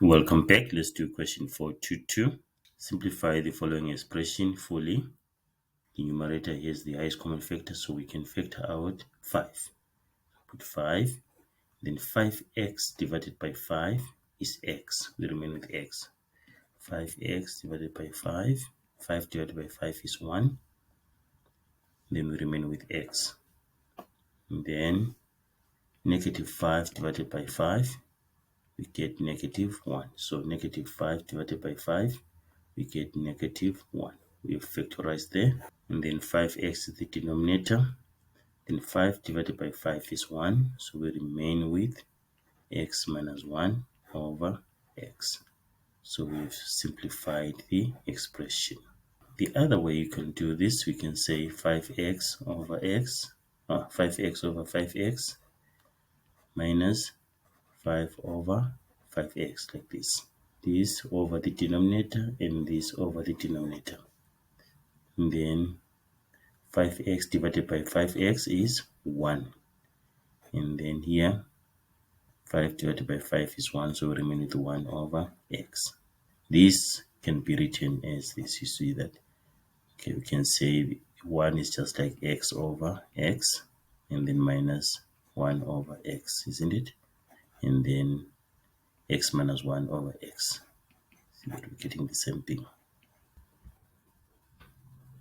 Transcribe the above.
Welcome back. Let's do question 422. Simplify the following expression fully. The numerator has the highest common factor, so we can factor out 5. Put 5. Then 5x divided by 5 is x. We remain with x. 5x divided by 5. 5 divided by 5 is 1. Then we remain with x. And then negative 5 divided by 5, we get negative 1. So negative 5 divided by 5, we get negative 1. We have factorized there. And then 5x is the denominator. Then 5 divided by 5 is 1. So we remain with x minus 1 over x. So we've simplified the expression. The other way you can do this, we can say 5x over x, 5x over 5x minus 5 over 5x, like this. This over the denominator and this over the denominator. And then 5x divided by 5x is 1. And then here 5 divided by 5 is 1, so we remain with 1 over x. This can be written as this. You see that? Okay, we can say 1 is just like x over x, and then minus 1 over x, isn't it? And then x minus 1 over x. See that we're getting the same thing.